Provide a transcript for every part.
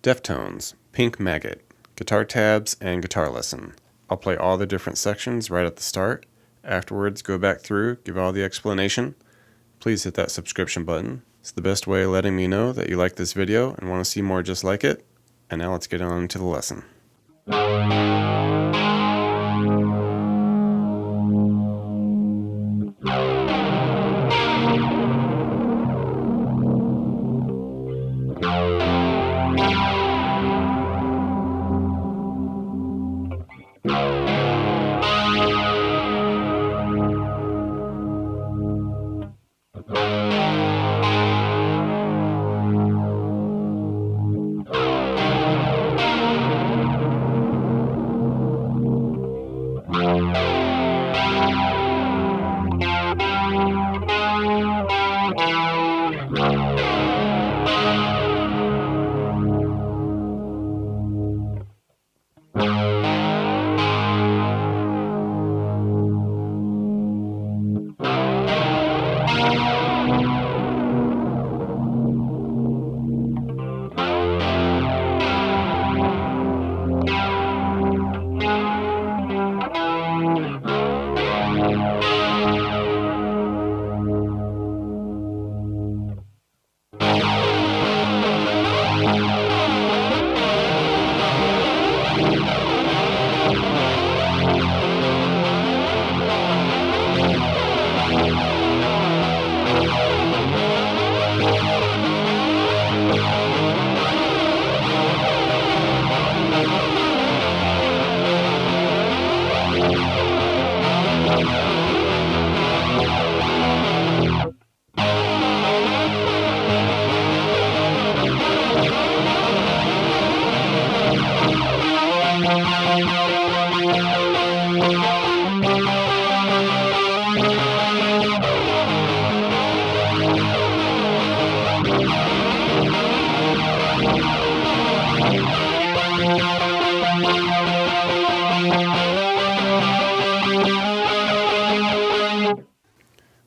Deftones, Pink Maggit, guitar tabs, and guitar lesson. I'll play all the different sections right at the start. Afterwards, go back through, give all the explanation. Please hit that subscription button. It's the best way of letting me know that you like this video and want to see more just like it. And now let's get on to the lesson.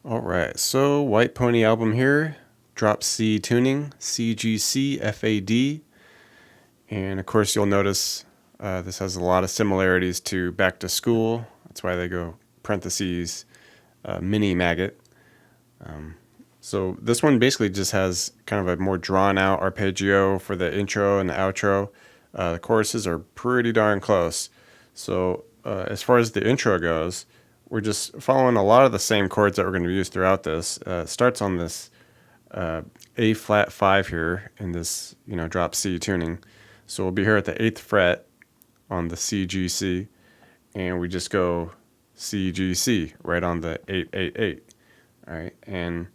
Alright, so White Pony album here, drop C tuning, CGC, FAD, and of course you'll notice this has a lot of similarities to Back to School. That's why they go parentheses, mini Maggit. So this one basically just has kind of a more drawn out arpeggio for the intro and the outro. The choruses are pretty darn close. So as far as the intro goes, we're just following a lot of the same chords that we're going to use throughout this. It starts on this A flat 5 here in this drop C tuning. So we'll be here at the 8th fret on the C G C, and we just go C G C right on the 8 8 8. All right, and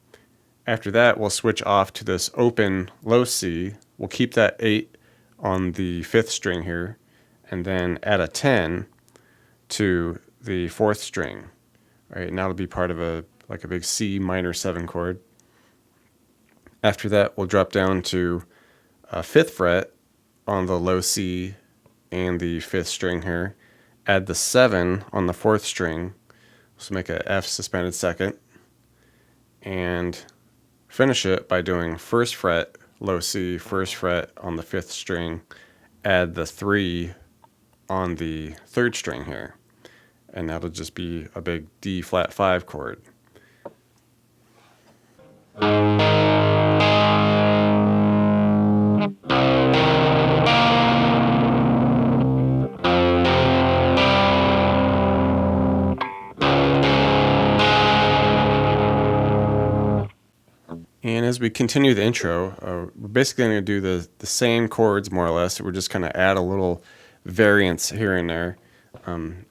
after that we'll switch off to this open low C. We'll keep that 8 on the 5th string here, and then add a 10 to the 4th string. All right, and that'll be part of a big C minor 7 chord. After that, we'll drop down to 5th fret on the low C and the 5th string here. Add the 7 on the 4th string, so make a F suspended second, and finish it by doing 1st fret low C, 1st fret on the 5th string, add the 3 on the 3rd string here, and that'll just be a big D flat 5 chord. And as we continue the intro, we're basically going to do the same chords more or less. We're just kind of add a little variance here and there.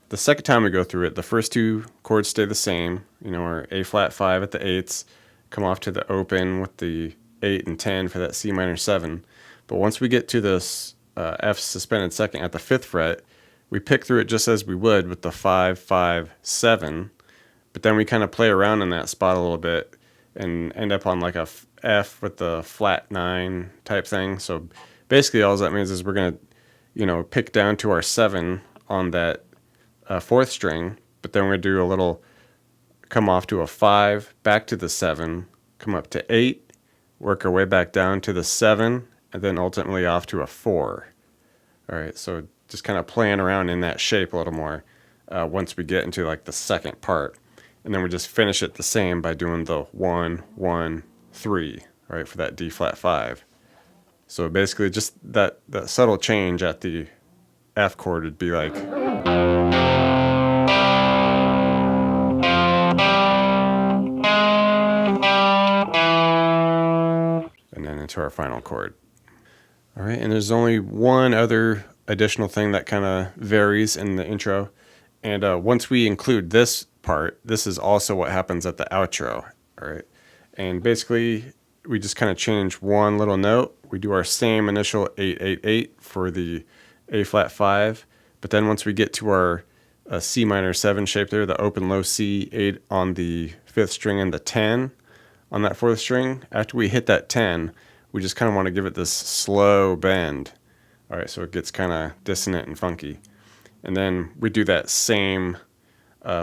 The second time we go through it, the first 2 chords stay the same. Our A flat 5 at the 8ths, come off to the open with the 8 and 10 for that C minor 7. But once we get to this F suspended second at the 5th fret, we pick through it just as we would with the 5 5 7. But then we kind of play around in that spot a little bit and end up on like a F with the flat 9 type thing. So basically all that means is we're going to, pick down to our 7 on that 4th string, but then we're going to do a little come off to a 5, back to the 7, come up to 8, work our way back down to the 7, and then ultimately off to a 4. All right, so just kind of playing around in that shape a little more once we get into like the second part. And then we just finish it the same by doing the 1, 1, 3, right, for that D flat 5. So basically just that subtle change at the F chord would be like, and then into our final chord. All right, and there's only one other additional thing that kind of varies in the intro. And once we include this part, this is also what happens at the outro. All right, and basically we just kind of change one little note. We do our same initial 8-8-8 for the A flat 5, but then once we get to our C minor 7 shape there, the open low C 8 on the 5th string and the 10 on that 4th string, after we hit that 10, we just kind of want to give it this slow bend. All right, so it gets kind of dissonant and funky. And then we do that same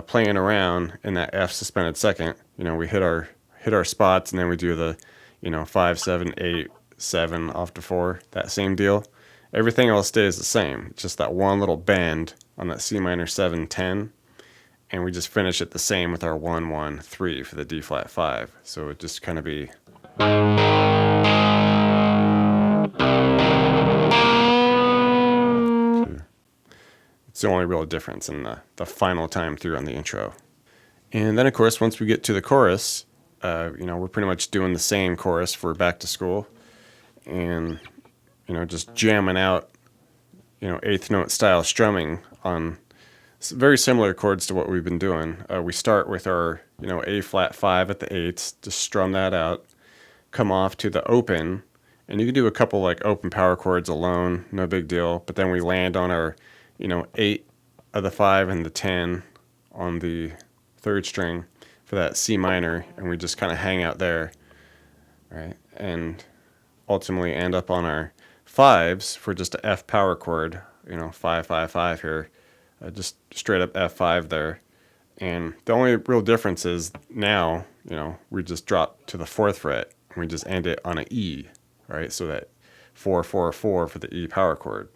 playing around in that F suspended second. You know, we hit our spots, and then we do the, 5, 7, 8, 7 off to 4, that same deal. Everything else stays the same. It's just that one little bend on that C minor 7, 10. And we just finish it the same with our 1, 1, 3 for the D flat 5. So it just kind of be. It's the only real difference in the final time through on the intro. And then, of course, once we get to the chorus, we're pretty much doing the same chorus for Back to School. And, just jamming out, eighth note style strumming on very similar chords to what we've been doing. We start with our, A flat 5 at the 8s, just strum that out, come off to the open, and you can do a couple like open power chords alone, no big deal. But then we land on our, 8 of the 5 and the 10 on the 3rd string for that C minor, and we just kind of hang out there, right? And ultimately end up on our 5s for just a F power chord, 5, 5, 5 here, just straight up F5 there. And the only real difference is now, we just drop to the 4th fret, and we just end it on an E, right? So that 4, 4, 4 for the E power chord.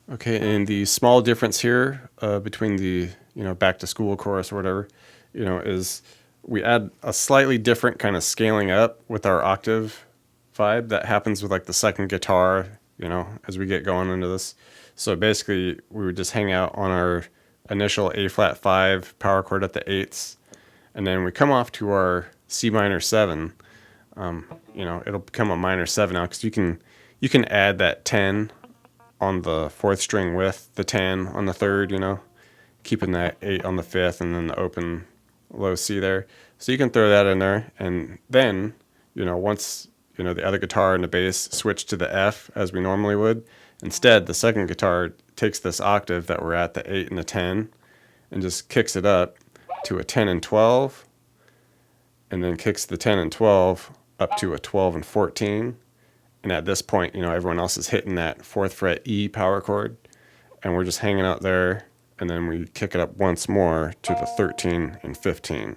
Okay, and the small difference here between the back to school chorus or whatever, is we add a slightly different kind of scaling up with our octave vibe that happens with like the second guitar, as we get going into this. So basically, we would just hang out on our initial A flat 5 power chord at the 8s, and then we come off to our C minor 7. It'll become a minor 7 now because you can add that 10 on the 4th string with the 10 on the 3rd, keeping that 8 on the 5th and then the open low C there. So you can throw that in there, and then, once, the other guitar and the bass switch to the F as we normally would, instead the second guitar takes this octave that we're at, the 8 and the 10, and just kicks it up to a 10 and 12, and then kicks the 10 and 12 up to a 12 and 14. And at this point, everyone else is hitting that 4th fret E power chord, and we're just hanging out there, and then we kick it up once more to the 13 and 15.